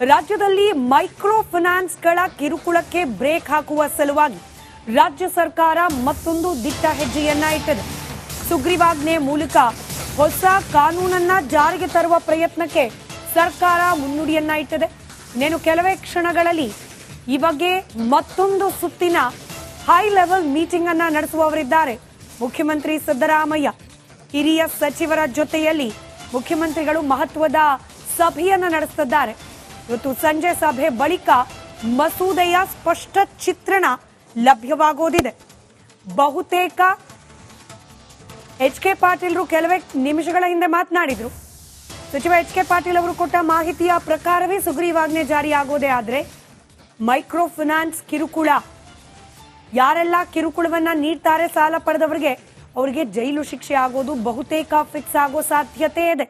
ರಾಜ್ಯದಲ್ಲಿ micro ಫೈನಾನ್ಸ್ಗಳ ಕಿರುಕುಳಕ್ಕೆ break ಹಾಕುವ ಸಲುವಾಗಿ ರಾಜ್ಯ ಸರ್ಕಾರ ಮತ್ತೊಂದು ದಿಟ್ಟ ಹೆಜ್ಜೆಯನ್ನ ಇಟ್ಟಿದೆ. ಸುಗ್ರೀವಾಜ್ಞೆ ಮೂಲಕ ಹೊಸ ಕಾನೂನನ್ನ ಜಾರಿಗೆ ತರುವ ಪ್ರಯತ್ನಕ್ಕೆ ಸರ್ಕಾರ ಮುನ್ನುಡಿಯನ್ನ ಇಟ್ಟಿದೆ. ಇನ್ನೇನು ಕೆಲವೇ ಕ್ಷಣಗಳಲ್ಲಿ ಈ ಬಗ್ಗೆ ಮತ್ತೊಂದು ಸುತ್ತಿನ ಹೈ ಲೆವೆಲ್ ಮೀಟಿಂಗ್ ಅನ್ನ ನಡೆಸುವವರಿದ್ದಾರೆ. ಮುಖ್ಯಮಂತ್ರಿ ಸಿದ್ದರಾಮಯ್ಯ ಹಿರಿಯ ಸಚಿವರ ಜೊತೆಯಲ್ಲಿ ಮುಖ್ಯಮಂತ್ರಿಗಳು ಮಹತ್ವದ ಸಭೆಯನ್ನ ನಡೆಸುತ್ತಿದ್ದಾರೆ. ಇವತ್ತು ಸಂಜೆ ಸಭೆ ಬಳಿಕ ಮಸೂದೆಯ ಸ್ಪಷ್ಟ ಚಿತ್ರಣ ಲಭ್ಯವಾಗೋದಿದೆ. ಬಹುತೇಕ ಎಚ್.ಕೆ. ಪಾಟೀಲ್ರು ಕೆಲವೇ ನಿಮಿಷಗಳ ಹಿಂದೆ ಮಾತನಾಡಿದ್ರು. ಸಚಿವ ಎಚ್.ಕೆ. ಪಾಟೀಲ್ ಅವರು ಕೊಟ್ಟ ಮಾಹಿತಿಯ ಪ್ರಕಾರವೇ ಸುಗ್ರೀವಾಜ್ಞೆ ಜಾರಿಯಾಗೋದೇ ಆದ್ರೆ ಮೈಕ್ರೋ ಫೈನಾನ್ಸ್ ಕಿರುಕುಳ ಯಾರೆಲ್ಲ ಕಿರುಕುಳವನ್ನ ನೀಡ್ತಾರೆ ಸಾಲ ಪಡೆದವರಿಗೆ ಅವರಿಗೆ ಜೈಲು ಶಿಕ್ಷೆ ಆಗೋದು ಬಹುತೇಕ ಫಿಕ್ಸ್ ಆಗೋ ಸಾಧ್ಯತೆ ಇದೆ.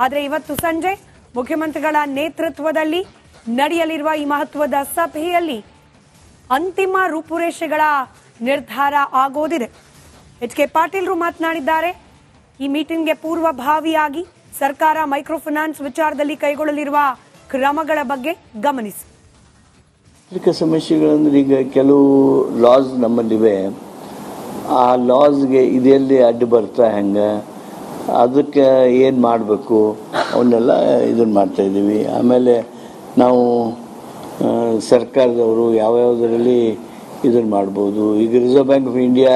ಆದರೆ ಇವತ್ತು ಸಂಜೆ ಮುಖ್ಯಮಂತ್ರಿಗಳ ನೇತೃತ್ವದಲ್ಲಿ ನಡೆಯಲಿರುವ ಈ ಮಹತ್ವದ ಸಭೆಯಲ್ಲಿ ಅಂತಿಮ ರೂಪುರೇಷೆಗಳ ನಿರ್ಧಾರ ಆಗೋದಿದೆ. ಎಚ್.ಕೆ. ಪಾಟೀಲ್ರು ಮಾತನಾಡಿದ್ದಾರೆ. ಈ ಮೀಟಿಂಗ್ಗೆ ಪೂರ್ವಭಾವಿಯಾಗಿ ಸರ್ಕಾರ ಮೈಕ್ರೋ ಫೈನಾನ್ಸ್ ವಿಚಾರದಲ್ಲಿ ಕೈಗೊಳ್ಳಲಿರುವ ಕ್ರಮಗಳ ಬಗ್ಗೆ ಗಮನಿಸಿ. ಸಮಸ್ಯೆಗಳಂದ್ರೆ ಈಗ ಕೆಲವು ಲಾಸ್ ನಮ್ಮಲ್ಲಿವೆ. ಆ ಲಾಸ್ಗೆ ಇದೆಲ್ಲಿ ಅಡ್ಡು ಬರ್ತಾ ಹೆಂಗೆ ಅದಕ್ಕೆ ಏನು ಮಾಡಬೇಕು ಅವನ್ನೆಲ್ಲ ಇದನ್ನು ಮಾಡ್ತಾಯಿದ್ದೀವಿ. ಆಮೇಲೆ ನಾವು ಸರ್ಕಾರದವರು ಯಾವ್ಯಾವುದರಲ್ಲಿ ಇದನ್ನು ಮಾಡ್ಬೋದು. ಈಗ reserve bank of India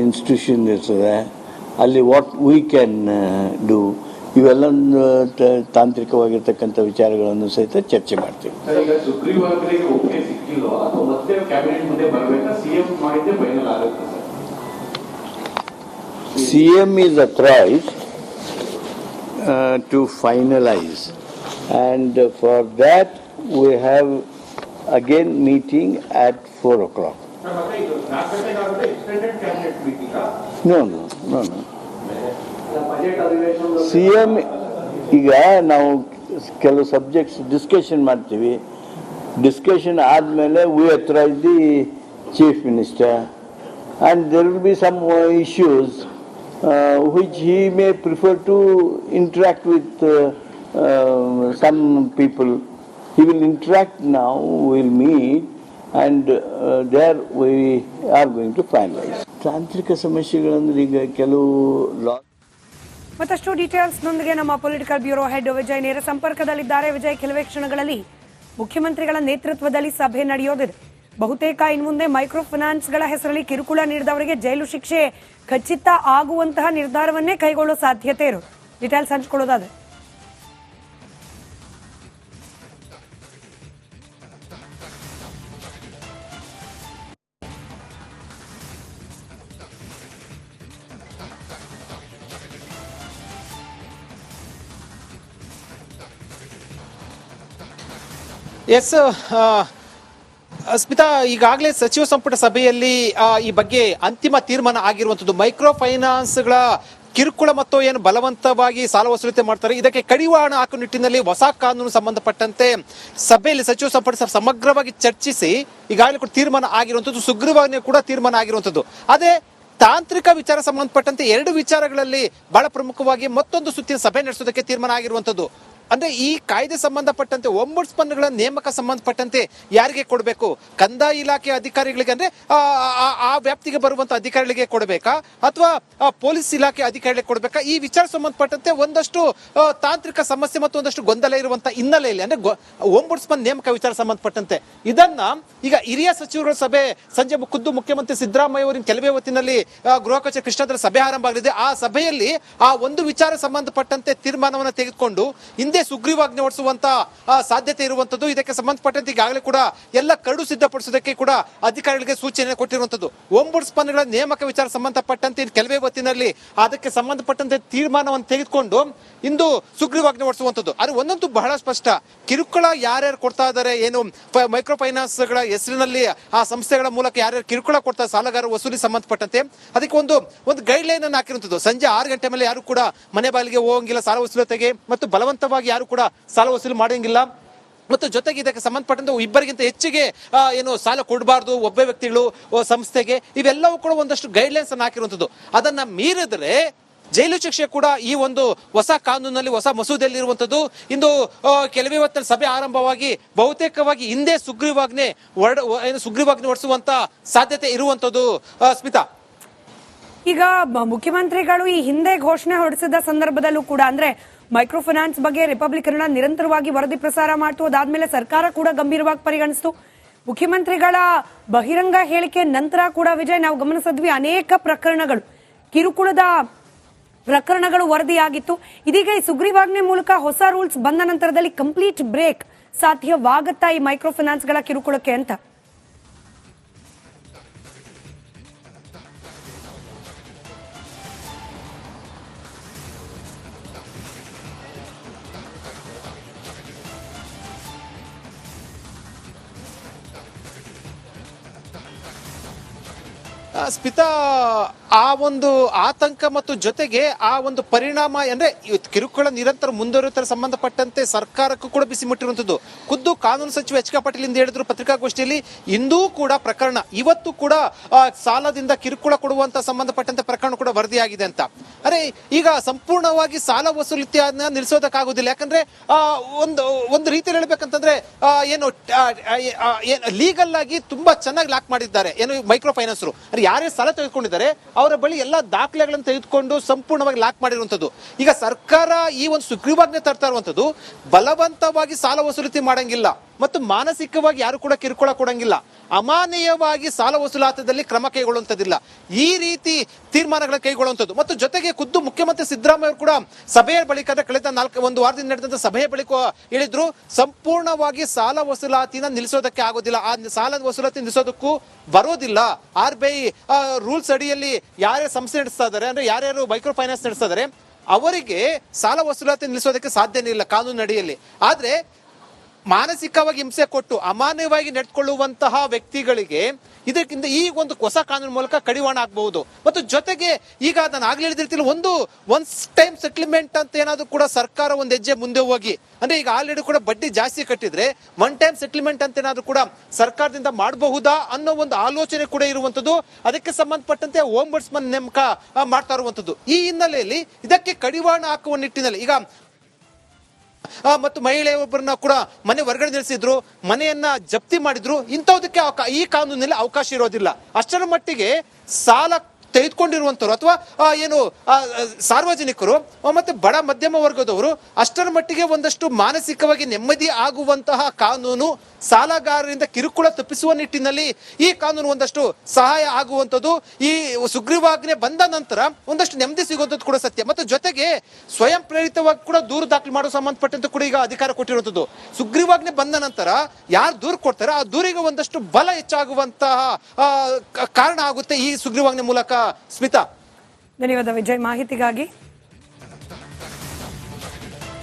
institution ಇರ್ತದೆ, ಅಲ್ಲಿ ವಾಟ್ ವಿ ಕ್ಯಾನ್ ಡೂ ಇವೆಲ್ಲ ತಾಂತ್ರಿಕವಾಗಿರ್ತಕ್ಕಂಥ ವಿಚಾರಗಳನ್ನು ಸಹಿತ ಚರ್ಚೆ ಮಾಡ್ತೀವಿ. CM is authorized to finalize, and for that we have again meeting at 4 o'clock. No. CM ಈಗ ನಾವು ಕೆಲವು ಸಬ್ಜೆಕ್ಟ್ಸ್ ಡಿಸ್ಕಷನ್ ಮಾಡ್ತೀವಿ. ಡಿಸ್ಕಷನ್ ಆದಮೇಲೆ we authorise the chief minister and there will be some issues which he may prefer to interact with some people. He will interact now, we will meet, and there we are going to finalize. ತಾಂತ್ರಿಕ ಸಮಸ್ಯೆಗಳಂದ್ರೆ ಈಗ ಕೆಲವು ಮತ್ತಷ್ಟು details ನೊಂದಿಗೆ ನಮ್ಮ political bureau head Vijay ನೇರ ಸಂಪರ್ಕದಲ್ಲಿದ್ದಾರೆ. ವಿಜಯ್, ಕೆಲವೇ ಕ್ಷಣಗಳಲ್ಲಿ ಮುಖ್ಯಮಂತ್ರಿಗಳ ನೇತೃತ್ವದಲ್ಲಿ ಸಭೆ ನಡೆಯೋದಿದೆ. ಬಹುತೇಕ ಇನ್ನು ಮುಂದೆ ಮೈಕ್ರೋ ಫೈನಾನ್ಸ್ಗಳ ಹೆಸರಲ್ಲಿ ಕಿರುಕುಳ ನೀಡಿದವರಿಗೆ ಜೈಲು ಶಿಕ್ಷೆ ಖಚಿತ ಆಗುವಂತಹ ನಿರ್ಧಾರವನ್ನೇ ಕೈಗೊಳ್ಳೋ ಸಾಧ್ಯತೆ ಇರೋದು. ಡೀಟೇಲ್ಸ್ ಹಂಚಿಕೊಳ್ಳೋದಾದ್ರೆ ಎಸ್ ಸ್ಮಿತಾ, ಈಗಾಗಲೇ ಸಚಿವ ಸಂಪುಟ ಸಭೆಯಲ್ಲಿ ಈ ಬಗ್ಗೆ ಅಂತಿಮ ತೀರ್ಮಾನ ಆಗಿರುವಂತದ್ದು. ಮೈಕ್ರೋ ಫೈನಾನ್ಸ್ಗಳ ಕಿರುಕುಳ ಮತ್ತು ಏನು ಬಲವಂತವಾಗಿ ಸಾಲ ವಸೂಲಿತೆ ಮಾಡ್ತಾರೆ, ಇದಕ್ಕೆ ಕಡಿವಾಣ ಹಾಕುವ ನಿಟ್ಟಿನಲ್ಲಿ ಹೊಸ ಕಾನೂನು ಸಂಬಂಧಪಟ್ಟಂತೆ ಸಭೆಯಲ್ಲಿ ಸಚಿವ ಸಂಪುಟ ಸಮಗ್ರವಾಗಿ ಚರ್ಚಿಸಿ ಈಗಾಗಲೇ ಕೂಡ ತೀರ್ಮಾನ ಆಗಿರುವಂತದ್ದು. ಸುಗ್ರೀವಾಜ್ಞೆ ಕೂಡ ತೀರ್ಮಾನ ಆಗಿರುವಂತದ್ದು. ಅದೇ ತಾಂತ್ರಿಕ ವಿಚಾರ ಸಂಬಂಧಪಟ್ಟಂತೆ ಎರಡು ವಿಚಾರಗಳಲ್ಲಿ ಬಹಳ ಪ್ರಮುಖವಾಗಿ ಮತ್ತೊಂದು ಸುತ್ತಿನ ಸಭೆ ನಡೆಸೋದಕ್ಕೆ ತೀರ್ಮಾನ ಆಗಿರುವಂತದ್ದು. ಅಂದ್ರೆ ಈ ಕಾಯ್ದೆ ಸಂಬಂಧಪಟ್ಟಂತೆ ಒಂಬುಡ್ಸ್ಮನ್ಗಳ ನೇಮಕ ಸಂಬಂಧಪಟ್ಟಂತೆ ಯಾರಿಗೆ ಕೊಡಬೇಕು? ಕಂದಾಯ ಇಲಾಖೆ ಅಧಿಕಾರಿಗಳಿಗೆ, ಅಂದ್ರೆ ಆ ವ್ಯಾಪ್ತಿಗೆ ಬರುವಂತ ಅಧಿಕಾರಿಗಳಿಗೆ ಕೊಡಬೇಕಾ ಅಥವಾ ಪೊಲೀಸ್ ಇಲಾಖೆ ಅಧಿಕಾರಿಗಳಿಗೆ ಕೊಡಬೇಕಾ? ಈ ವಿಚಾರ ಸಂಬಂಧಪಟ್ಟಂತೆ ಒಂದಷ್ಟು ತಾಂತ್ರಿಕ ಸಮಸ್ಯೆ ಮತ್ತು ಒಂದಷ್ಟು ಗೊಂದಲ ಇರುವಂತ ಹಿನ್ನೆಲೆಯಲ್ಲಿ, ಅಂದ್ರೆ ಒಂಬುಡ್ಸ್ಮನ್ ನೇಮಕ ವಿಚಾರ ಸಂಬಂಧಪಟ್ಟಂತೆ ಇದನ್ನ ಈಗ ಹಿರಿಯ ಸಚಿವರ ಸಭೆ ಸಂಜೆ ಖುದ್ದು ಮುಖ್ಯಮಂತ್ರಿ ಸಿದ್ದರಾಮಯ್ಯ ಅವರಿನ ಕೆಲವೇ ಹೊತ್ತಿನಲ್ಲಿ ಗೃಹ ಕಚೇರಿ ಕೃಷ್ಣಾದಲ್ಲಿ ಸಭೆ ಆರಂಭ ಆಗಲಿದೆ. ಆ ಸಭೆಯಲ್ಲಿ ಆ ಒಂದು ವಿಚಾರ ಸಂಬಂಧಪಟ್ಟಂತೆ ತೀರ್ಮಾನವನ್ನು ತೆಗೆದುಕೊಂಡು ಹಿಂದೆ ಸುಗ್ರೀವಾಜ್ಞೆ ಹೊರಡಿಸುವಂತ ಸಾಧ್ಯತೆ ಇರುವಂತದ್ದು. ಇದಕ್ಕೆ ಸಂಬಂಧಪಟ್ಟಂತೆ ಈಗಾಗಲೇ ಕೂಡ ಎಲ್ಲ ಕರಡು ಸಿದ್ಧಪಡಿಸೋದಕ್ಕೆ ಕೂಡ ಅಧಿಕಾರಿಗಳಿಗೆ ಸೂಚನೆ ಕೊಟ್ಟಿರುವಂತದ್ದು. ಒಂಬುಡ್ಸ್ಮನ್ಗಳ ನೇಮಕ ವಿಚಾರ ಸಂಬಂಧಪಟ್ಟಂತೆ ಕೆಲವೇ ಹೊತ್ತಿನಲ್ಲಿ ಅದಕ್ಕೆ ಸಂಬಂಧಪಟ್ಟಂತೆ ತೀರ್ಮಾನವನ್ನು ತೆಗೆದುಕೊಂಡು ಇಂದು ಸುಗ್ರೀವಾಜ್ಞೆ ಹೊರಡಿಸುವಂತದ್ದು. ಅದು ಒಂದಂತೂ ಬಹಳ ಸ್ಪಷ್ಟ, ಕಿರುಕುಳ ಯಾರ್ಯಾರು ಕೊಡ್ತಾ ಇದ್ದಾರೆ, ಏನು ಮೈಕ್ರೋ ಫೈನಾನ್ಸ್ಗಳ ಹೆಸರಿನಲ್ಲಿ ಆ ಸಂಸ್ಥೆಗಳ ಮೂಲಕ ಯಾರ್ಯಾರು ಕಿರುಕುಳ ಕೊಡ್ತಾರೆ ಸಾಲಗಾರ ವಸೂಲಿ ಸಂಬಂಧಪಟ್ಟಂತೆ ಅದಕ್ಕೆ ಒಂದು ಗೈಡ್ ಲೈನ್ ಅನ್ನು ಹಾಕಿರುವಂತದ್ದು. ಸಂಜೆ 6 ಗಂಟೆ ಮೇಲೆ ಯಾರು ಕೂಡ ಮನೆ ಬಾಗಿಲಿಗೆ ಹೋಗಂಗಿಲ್ಲ, ಸಾಲ ವಸೂಲತೆಗೆ ಮತ್ತು ಬಲವಂತವಾಗಿ ಯಾರು ಕೂಡ ಸಾಲ ವಸೂಲಿ ಮಾಡಂಗಿಲ್ಲ. ಮತ್ತು ಜೊತೆಗೆ ಇದಕ್ಕೆ ಸಂಬಂಧಪಟ್ಟಂತೆ ಇಬ್ಬರಿಗಿಂತ ಹೆಚ್ಚಿಗೆ ಏನು ಸಾಲ ಕೊಡಬಾರ್ದು ಒಬ್ಬ ವ್ಯಕ್ತಿಗಳು ಸಂಸ್ಥೆಗೆ, ಇವೆಲ್ಲವೂ ಕೂಡ ಒಂದಷ್ಟು ಗೈಡ್ಲೈನ್ಸ್ ಅನ್ನು ಹಾಕಿರುವಂತದ್ದು. ಅದನ್ನ ಮೀರಿದ್ರೆ ಜೈಲು ಶಿಕ್ಷೆ ಕೂಡ ಈ ಒಂದು ಹೊಸ ಕಾನೂನಲ್ಲಿ ಹೊಸ ಮಸೂದೆಯಲ್ಲಿ ಇರುವಂತದ್ದು. ಇಂದು ಕೆಲವೇ ಹೊತ್ತಲ್ಲಿ ಸಭೆ ಆರಂಭವಾಗಿ ಬಹುತೇಕವಾಗಿ ಹಿಂದೆ ಸುಗ್ರೀವಾಜ್ಞೆ ಹೊರಡಿಸುವಂತ ಸಾಧ್ಯತೆ ಇರುವಂತದ್ದು. ಸ್ಮಿತಾ, ಈಗ ಮುಖ್ಯಮಂತ್ರಿಗಳು ಈ ಹಿಂದೆ ಘೋಷಣೆ ಹೊರಡಿಸಿದ ಸಂದರ್ಭದಲ್ಲೂ ಕೂಡ ಅಂದ್ರೆ ಮೈಕ್ರೋ ಫೈನಾನ್ಸ್ ಬಗ್ಗೆ ರಿಪಬ್ಲಿಕ್ ಕನ್ನಡ ನಿರಂತರವಾಗಿ ವರದಿ ಪ್ರಸಾರ ಮಾಡ್ತು. ಅದಾದ್ಮೇಲೆ ಸರ್ಕಾರ ಕೂಡ ಗಂಭೀರವಾಗಿ ಪರಿಗಣಿಸಿತು. ಮುಖ್ಯಮಂತ್ರಿಗಳ ಬಹಿರಂಗ ಹೇಳಿಕೆ ನಂತರ ಕೂಡ ವಿಜಯ್ ನಾವು ಗಮನಿಸಿದ್ವಿ ಅನೇಕ ಪ್ರಕರಣಗಳು, ಕಿರುಕುಳದ ಪ್ರಕರಣಗಳು ವರದಿಯಾಗಿತ್ತು. ಇದೀಗ ಈ ಸುಗ್ರೀವಾಜ್ಞೆ ಮೂಲಕ ಹೊಸ ರೂಲ್ಸ್ ಬಂದ ನಂತರದಲ್ಲಿ ಕಂಪ್ಲೀಟ್ ಬ್ರೇಕ್ ಸಾಧ್ಯವಾಗುತ್ತಾ ಈ ಮೈಕ್ರೋ ಫೈನಾನ್ಸ್ಗಳ ಕಿರುಕುಳಕ್ಕೆ ಅಂತ? ಸ್ಮಿತಾ, ಆ ಒಂದು ಆತಂಕ ಮತ್ತು ಜೊತೆಗೆ ಆ ಒಂದು ಪರಿಣಾಮ ಅಂದ್ರೆ ಕಿರುಕುಳ ನಿರಂತರ ಮುಂದುವರಿಯುತ್ತರ ಸಂಬಂಧಪಟ್ಟಂತೆ ಸರ್ಕಾರಕ್ಕೂ ಕೂಡ ಬಿಸಿ ಮುಟ್ಟಿರುವಂತದ್ದು. ಖುದ್ದು ಕಾನೂನು ಸಚಿವ ಎಚ್ ಕೆ ಪಾಟೀಲ್ ಇಂದು ಹೇಳಿದ್ರು ಪತ್ರಿಕಾಗೋಷ್ಠಿಯಲ್ಲಿ, ಇಂದೂ ಕೂಡ ಪ್ರಕರಣ, ಇವತ್ತು ಕೂಡ ಸಾಲದಿಂದ ಕಿರುಕುಳ ಕೊಡುವಂತ ಸಂಬಂಧಪಟ್ಟಂತೆ ಪ್ರಕರಣ ಕೂಡ ವರದಿಯಾಗಿದೆ ಅಂತ. ಅರೆ, ಈಗ ಸಂಪೂರ್ಣವಾಗಿ ಸಾಲ ವಸೂಲಿತಿಯನ್ನ ನಿಲ್ಲಿಸೋದಕ್ಕಾಗೋದಿಲ್ಲ. ಯಾಕಂದ್ರೆ ಒಂದು ರೀತಿಯಲ್ಲಿ ಹೇಳ್ಬೇಕಂತಂದ್ರೆ ಏನು ಲೀಗಲ್ ಆಗಿ ತುಂಬಾ ಚೆನ್ನಾಗಿ ಲಾಕ್ ಮಾಡಿದ್ದಾರೆ ಏನು ಮೈಕ್ರೋ ಫೈನಾನ್ಸರು. ಯಾರೇ ಸಾಲ ತೆಗೆದುಕೊಂಡಿದ್ದಾರೆ ಅವರ ಬಳಿ ಎಲ್ಲ ದಾಖಲೆಗಳನ್ನು ತೆಗೆದುಕೊಂಡು ಸಂಪೂರ್ಣವಾಗಿ ಲಾಕ್ ಮಾಡಿರುವಂತದ್ದು. ಈಗ ಸರ್ಕಾರ ಈ ಒಂದು ಸುಗ್ರೀವಾಜ್ಞೆ ತರ್ತಾ ಇರುವಂತದ್ದು ಬಲವಂತವಾಗಿ ಸಾಲ ವಸೂಲಿತಿ ಮಾಡಂಗಿಲ್ಲ ಮತ್ತು ಮಾನಸಿಕವಾಗಿ ಯಾರು ಕೂಡ ಕಿರುಕುಳ ಕೊಡಂಗಿಲ್ಲ, ಅಮಾನವೀಯವಾಗಿ ಸಾಲ ವಸೂಲಾತದಲ್ಲಿ ಕ್ರಮ ಕೈಗೊಳ್ಳುವಂತದ್ದಿಲ್ಲ, ಈ ರೀತಿ ತೀರ್ಮಾನಗಳ ಕೈಗೊಳ್ಳುವಂಥದ್ದು. ಮತ್ತು ಜೊತೆಗೆ ಖುದ್ದು ಮುಖ್ಯಮಂತ್ರಿ ಸಿದ್ದರಾಮಯ್ಯ ಅವರು ಕೂಡ ಸಭೆಯ ಬಳಿಕ ಕಳೆದ ಒಂದು ವಾರದಿಂದ ನಡೆದಂತ ಸಭೆಯ ಬಳಿಕ ಹೇಳಿದ್ರು, ಸಂಪೂರ್ಣವಾಗಿ ಸಾಲ ವಸೂಲಾತಿನ ನಿಲ್ಲಿಸೋದಕ್ಕೆ ಆಗೋದಿಲ್ಲ, ಆ ಸಾಲ ವಸೂಲಾತಿ ನಿಲ್ಲಿಸೋದಕ್ಕೂ ಬರೋದಿಲ್ಲ. RBI ರೂಲ್ಸ್ ಅಡಿಯಲ್ಲಿ ಯಾರೇ ಸಂಸ್ಥೆ ನಡೆಸ್ತಾ ಇದ್ದಾರೆ ಅಂದ್ರೆ ಯಾರ್ಯಾರು ಮೈಕ್ರೋ ಫೈನಾನ್ಸ್ ನಡೆಸ್ತಾ ಇದ್ದಾರೆ ಅವರಿಗೆ ಸಾಲ ವಸೂಲಾತಿ ನಿಲ್ಲಿಸೋದಕ್ಕೆ ಸಾಧ್ಯನೇ ಇಲ್ಲ ಕಾನೂನು ಅಡಿಯಲ್ಲಿ. ಆದ್ರೆ ಮಾನಸಿಕವಾಗಿ ಹಿಂಸೆ ಕೊಟ್ಟು ಅಮಾನ್ಯವಾಗಿ ನಡೆದುಕೊಳ್ಳುವಂತಹ ವ್ಯಕ್ತಿಗಳಿಗೆ ಇದಕ್ಕಿಂತ ಈ ಒಂದು ಹೊಸ ಕಾನೂನು ಮೂಲಕ ಕಡಿವಾಣ ಆಗಬಹುದು. ಮತ್ತು ಜೊತೆಗೆ ಈಗ ನಾನು ಆಗ್ಲೇ ಹೇಳಿದ ರೀತಿಯಲ್ಲಿ ಒನ್ ಟೈಮ್ ಸೆಟ್ಲ್ಮೆಂಟ್ ಅಂತ ಏನಾದ್ರು ಕೂಡ ಸರ್ಕಾರ ಒಂದು ಹೆಜ್ಜೆ ಮುಂದೆ ಹೋಗಿ, ಅಂದ್ರೆ ಈಗ ಆಲ್ರೆಡಿ ಕೂಡ ಬಡ್ಡಿ ಜಾಸ್ತಿ ಕಟ್ಟಿದ್ರೆ ಒನ್ ಟೈಮ್ ಸೆಟ್ಲ್ಮೆಂಟ್ ಅಂತ ಏನಾದ್ರು ಕೂಡ ಸರ್ಕಾರದಿಂದ ಮಾಡಬಹುದಾ ಅನ್ನೋ ಒಂದು ಆಲೋಚನೆ ಕೂಡ ಇರುವಂತದ್ದು. ಅದಕ್ಕೆ ಸಂಬಂಧಪಟ್ಟಂತೆ ಓಂಬುಡ್ಸ್ಮನ್ ನೇಮಕ ಮಾಡ್ತಾ ಇರುವಂತದ್ದು. ಈ ಹಿನ್ನೆಲೆಯಲ್ಲಿ ಇದಕ್ಕೆ ಕಡಿವಾಣ ಹಾಕುವ ನಿಟ್ಟಿನಲ್ಲಿ ಈಗ ಮತ್ತು ಮಹಿಳೆಯೊಬ್ಬರನ್ನ ಕೂಡ ಮನೆ ಹೊರಗಡೆ ನಿಲ್ಲಿಸಿದ್ರು, ಮನೆಯನ್ನ ಜಪ್ತಿ ಮಾಡಿದ್ರು. ಇಂಥದಕ್ಕೆ ಈ ಕಾನೂನಿನಲ್ಲಿ ಅವಕಾಶ ಇರೋದಿಲ್ಲ. ಅಷ್ಟರ ಮಟ್ಟಿಗೆ ಸಾಲ ತೆಗೆದುಕೊಂಡಿರುವಂತವ್ರು ಅಥವಾ ಏನು ಸಾರ್ವಜನಿಕರು ಮತ್ತೆ ಬಡ ಮಧ್ಯಮ ವರ್ಗದವರು ಅಷ್ಟರ ಮಟ್ಟಿಗೆ ಒಂದಷ್ಟು ಮಾನಸಿಕವಾಗಿ ನೆಮ್ಮದಿ ಆಗುವಂತಹ ಕಾನೂನು, ಸಾಲಗಾರರಿಂದ ಕಿರುಕುಳ ತಪ್ಪಿಸುವ ನಿಟ್ಟಿನಲ್ಲಿ ಈ ಕಾನೂನು ಒಂದಷ್ಟು ಸಹಾಯ ಆಗುವಂಥದ್ದು. ಈ ಸುಗ್ರೀವಾಜ್ಞೆ ಬಂದ ನಂತರ ಒಂದಷ್ಟು ನೆಮ್ಮದಿ ಸಿಗುವಂಥದ್ದು ಕೂಡ ಸತ್ಯ. ಮತ್ತು ಜೊತೆಗೆ ಸ್ವಯಂ ಪ್ರೇರಿತವಾಗಿ ಕೂಡ ದೂರು ದಾಖಲು ಮಾಡೋ ಸಂಬಂಧಪಟ್ಟಂತೆ ಕೂಡ ಈಗ ಅಧಿಕಾರ ಕೊಟ್ಟಿರುವಂಥದ್ದು. ಸುಗ್ರೀವಾಜ್ಞೆ ಬಂದ ನಂತರ ಯಾರು ದೂರು ಕೊಡ್ತಾರೆ ಆ ದೂರಿಗೆ ಒಂದಷ್ಟು ಬಲ ಹೆಚ್ಚಾಗುವಂತಹ ಕಾರಣ ಆಗುತ್ತೆ ಈ ಸುಗ್ರೀವಾಜ್ಞೆ ಮೂಲಕ. ಸ್ಮಿತಾ, ಧನ್ಯವಾದ ವಿಜಯ್ ಮಾಹಿತಿಗಾಗಿ.